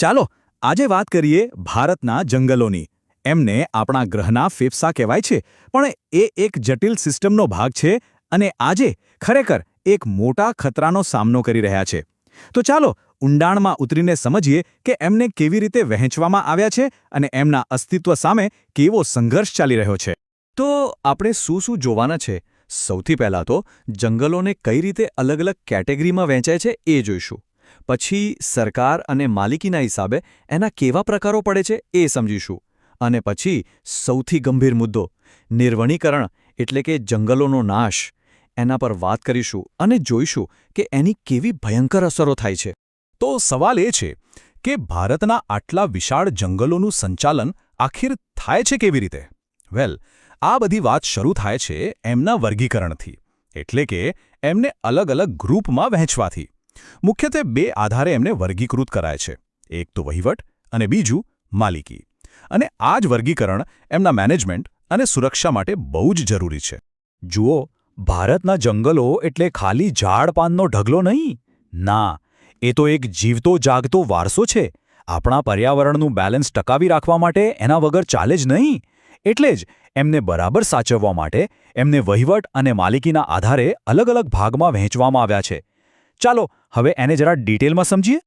ચાલો આજે વાત કરીએ ભારતના જંગલોની. એમને આપણા ગ્રહના ફેફસા કહેવાય છે, પણ એ એક જટિલ સિસ્ટમનો ભાગ છે અને આજે ખરેખર એક મોટા ખતરાનો સામનો કરી રહ્યા છે. તો ચાલો ઊંડાણમાં ઉતરીને સમજીએ કે એમને કેવી રીતે વહેંચવામાં આવ્યા છે અને એમના અસ્તિત્વ સામે કેવો સંઘર્ષ ચાલી રહ્યો છે. તો આપણે શું જોવાના છે? સૌથી પહેલાં તો જંગલોને કઈ રીતે અલગ અલગ કેટેગરીમાં વહેંચાય છે એ જોઈશું. પછી સરકાર અને માલિકીના હિસાબે એના કેવા પ્રકારો પડે છે એ સમજીશું. અને પછી સૌથી ગંભીર મુદ્દો નિર્વણીકરણ એટલે કે જંગલોનો નાશ, એના પર વાત કરીશું અને જોઈશું કે એની કેવી ભયંકર અસરો થાય છે. તો સવાલ એ છે કે ભારતના આટલા વિશાળ જંગલોનું સંચાલન આખિર થાય છે કેવી રીતે? વેલ, આ બધી વાત શરૂ થાય છે એમના વર્ગીકરણથી, એટલે કે એમને અલગ અલગ ગ્રુપમાં વહેંચવાથી. મુખ્યત્વે બે આધારે એમને વર્ગીકૃત કરાય છે, એક તો વહીવટ અને બીજું માલિકી. અને આ જ વર્ગીકરણ એમના મેનેજમેન્ટ અને સુરક્ષા માટે બહુ જ જરૂરી છે. જુઓ, ભારતના જંગલો એટલે ખાલી ઝાડ-પાનનો ઢગલો નહીં. ના, એ તો એક જીવતો જાગતો વારસો છે. આપણા પર્યાવરણનું બેલેન્સ ટકાવી રાખવા માટે એના વગર ચાલે જ નહીં. એટલે જ એમને બરાબર સાચવવા માટે એમને વહીવટ અને માલિકીના આધારે અલગ અલગ ભાગમાં વહેંચવામાં આવ્યા છે. ચાલો હવે એને જરા ડિટેલમાં સમજીએ.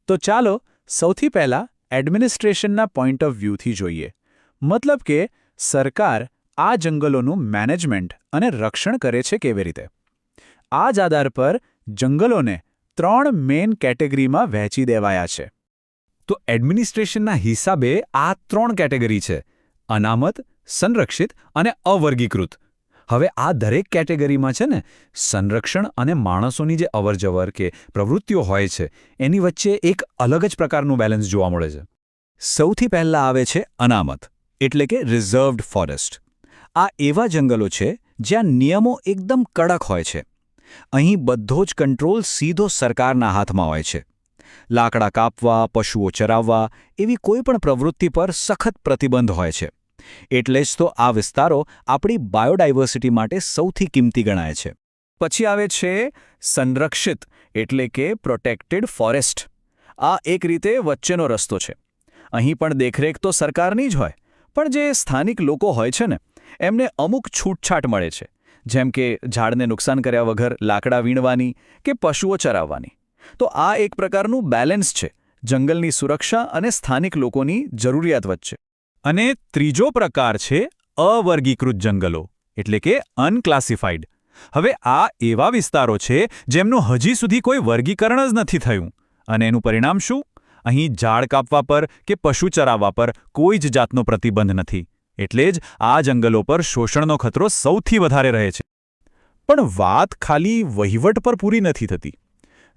તો ચાલો સૌથી પહેલાં એડમિનિસ્ટ્રેશનના પોઈન્ટ ઓફ વ્યૂથી જોઈએ. મતલબ કે સરકાર આ જંગલોનું મેનેજમેન્ટ અને રક્ષણ કરે છે કેવી રીતે. આ જ આધાર પર જંગલોને 3 મેઇન કેટેગરીમાં વહેંચી દેવાયા છે. તો એડમિનિસ્ટ્રેશનના હિસાબે આ 3 કેટેગરી છે: અનામત, સંરક્ષિત અને અવર્ગીકૃત. હવે આ દરેક કેટેગરીમાં છે ને સંરક્ષણ અને માણસોની જે અવરજવર કે પ્રવૃત્તિઓ હોય છે એની વચ્ચે એક અલગ જ પ્રકારનું બેલેન્સ જોવા મળે છે. સૌથી પહેલાં આવે છે અનામત, એટલે કે રિઝર્વ્ડ ફોરેસ્ટ. આ એવા જંગલો છે જ્યાં નિયમો એકદમ કડક હોય છે. અહીં બધો જ કંટ્રોલ સીધો સરકારના હાથમાં હોય છે. લાકડા કાપવા, પશુઓ ચરાવવા એવી કોઈ પણ પ્રવૃત્તિ પર સખત પ્રતિબંધ હોય છે. એટલે જ તો આ વિસ્તારો આપણી બાયોડાયવર્સિટી માટે સૌથી કિંમતી ગણાય છે. પછી આવે છે સંરક્ષિત, એટલે કે પ્રોટેક્ટેડ ફોરેસ્ટ. આ એક રીતે વચ્ચેનો રસ્તો છે. અહીં પણ દેખરેખ તો સરકારની જ હોય, પણ જે સ્થાનિક લોકો હોય છે ને એમને અમુક છૂટછાટ મળે છે, જેમ કે ઝાડને નુકસાન કર્યા વગર લાકડા વીણવાની કે પશુઓ ચરાવવાની. તો આ એક પ્રકારનું બેલેન્સ છે જંગલની સુરક્ષા અને સ્થાનિક લોકોની જરૂરિયાત વચ્ચે. અને ત્રીજો પ્રકાર છે અવર્ગીકૃત જંગલો, એટલે કે અનક્લાસિફાઈડ. હવે આ એવા વિસ્તારો છે જેમનું હજી સુધી કોઈ વર્ગીકરણ જ નથી થયું. અને એનું પરિણામ શું? અહીં ઝાડ કાપવા પર કે પશુ ચરાવવા પર કોઈ જ જાતનો પ્રતિબંધ નથી. એટલે જ આ જંગલો પર શોષણનો ખતરો સૌથી વધારે રહે છે. પણ વાત ખાલી વહીવટ પર પૂરી નથી થતી.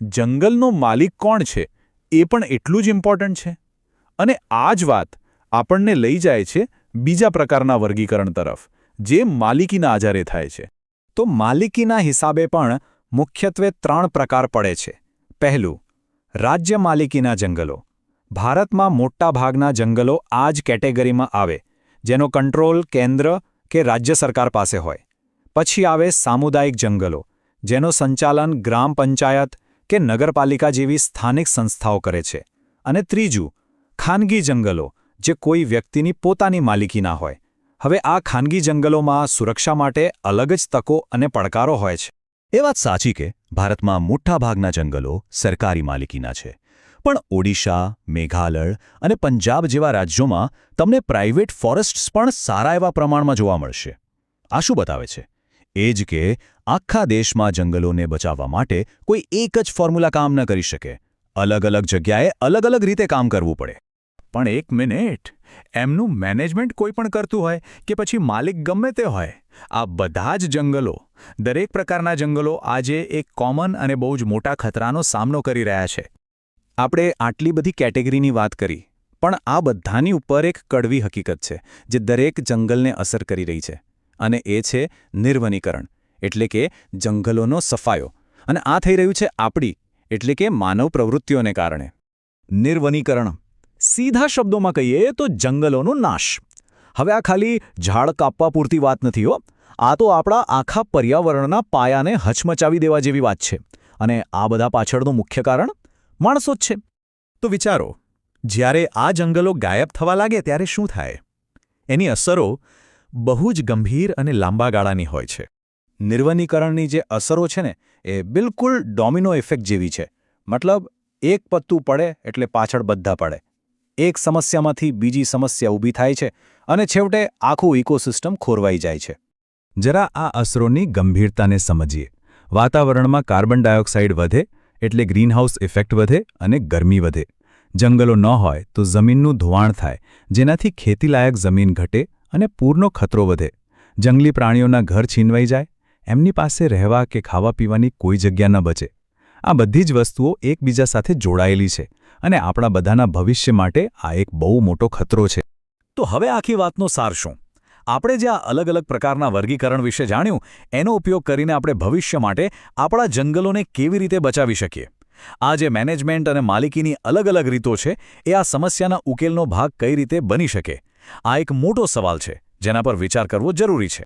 જંગલનો માલિક કોણ છે એ પણ એટલું જ ઇમ્પોર્ટન્ટ છે. અને આ જ વાત આપણને લઈ જાય છે બીજા પ્રકારના વર્ગીકરણ તરફ, જે માલિકીના આધારે થાય છે. તો માલિકીના હિસાબે પણ મુખ્યત્વે 3 પ્રકાર પડે છે. પહેલું, રાજ્ય માલિકીના જંગલો. ભારતમાં મોટાભાગના જંગલો આ જ કેટેગરીમાં આવે, જેનો કંટ્રોલ કેન્દ્ર કે રાજ્ય સરકાર પાસે હોય. પછી આવે સામુદાયિક જંગલો, જેનો સંચાલન ગ્રામ પંચાયત કે નગરપાલિકા જેવી સ્થાનિક સંસ્થાઓ કરે છે. અને ત્રીજું, ખાનગી જંગલો, જે કોઈ વ્યક્તિની પોતાની માલિકીના હોય. હવે આ ખાનગી જંગલોમાં સુરક્ષા માટે અલગ જ તકો અને પડકારો હોય છે. એ વાત સાચી કે ભારતમાં મોટાભાગના જંગલો સરકારી માલિકીના છે. પણ ઓડિશા, મેઘાલય અને પંજાબ જેવા રાજ્યોમાં તમને પ્રાઇવેટ ફોરેસ્ટ્સ પણ સારા એવા પ્રમાણમાં જોવા મળશે. આ શું બતાવે છે? એ જ કે આખા દેશમાં જંગલોને બચાવવા માટે કોઈ એક જ ફોર્મ્યુલા કામ ન કરી શકે. અલગ અલગ જગ્યાએ અલગ અલગ રીતે કામ કરવું પડે. પણ એક મિનિટ, એમનું મેનેજમેન્ટ કોઈ પણ કરતું હોય કે પછી માલિક ગમે તે હોય, આ બધા જ જંગલો, દરેક પ્રકારના જંગલો આજે એક કોમન અને બહુ જ મોટા ખતરાનો સામનો કરી રહ્યા છે. આપણે આટલી બધી કેટેગરીની વાત કરી, પણ આ બધાની ઉપર એક કડવી હકીકત છે જે દરેક જંગલને અસર કરી રહી છે. અને એ છે નિર્વનીકરણ, એટલે કે જંગલોનો સફાયો. અને આ થઈ રહ્યું છે આપણી, એટલે કે માનવ પ્રવૃત્તિઓને કારણે. નિર્વનીકરણ, સીધા શબ્દોમાં કહીએ તો જંગલોનો નાશ. હવે આ ખાલી ઝાડ કાપવા પૂરતી વાત નથી હો. આ તો આપણા આખા પર્યાવરણના પાયાને હચમચાવી દેવા જેવી વાત છે. અને આ બધા પાછળનું મુખ્ય કારણ માણસો જ છે. તો વિચારો, જ્યારે આ જંગલો ગાયબ થવા લાગે ત્યારે શું થાય? એની અસરો બહુ જ ગંભીર અને લાંબા ગાળાની હોય છે. નિર્વનીકરણની જે અસરો છે ને એ બિલકુલ ડોમિનો ઇફેક્ટ જેવી છે. મતલબ એક પત્તું પડે એટલે પાછળ બધા પડે. એક સમસ્યામાંથી બીજી સમસ્યા ઊભી થાય છે અને છેવટે આખું ઇકોસિસ્ટમ ખોરવાઈ જાય છે. જરા આ અસરોની ગંભીરતાને સમજીએ. વાતાવરણમાં કાર્બન ડાયોક્સાઇડ વધે એટલે ગ્રીનહાઉસ ઇફેક્ટ વધે અને ગરમી વધે. જંગલો ન હોય તો જમીનનું ધોવાણ થાય, જેનાથી ખેતીલાયક જમીન ઘટે અને પૂરનો ખતરો વધે. જંગલી પ્રાણીઓના ઘર છીનવાઈ જાય, એમની પાસે રહેવા કે ખાવા પીવાની કોઈ જગ્યા ન બચે. આ બધી જ વસ્તુઓ એકબીજા સાથે જોડાયેલી છે અને આપણા બધાના ભવિષ્ય માટે આ એક બહુ મોટો ખતરો છે. તો હવે આખી વાતનો સાર શું? આપણે જે આ અલગ અલગ પ્રકારના વર્ગીકરણ વિશે જાણ્યું, એનો ઉપયોગ કરીને આપણે ભવિષ્ય માટે આપણા જંગલોને કેવી રીતે બચાવી શકીએ? આ જે મેનેજમેન્ટ અને માલિકીની અલગ અલગ રીતો છે, એ આ સમસ્યાના ઉકેલનો ભાગ કઈ રીતે બની શકે? આ એક મોટો સવાલ છે, જેના પર વિચાર કરવો જરૂરી છે.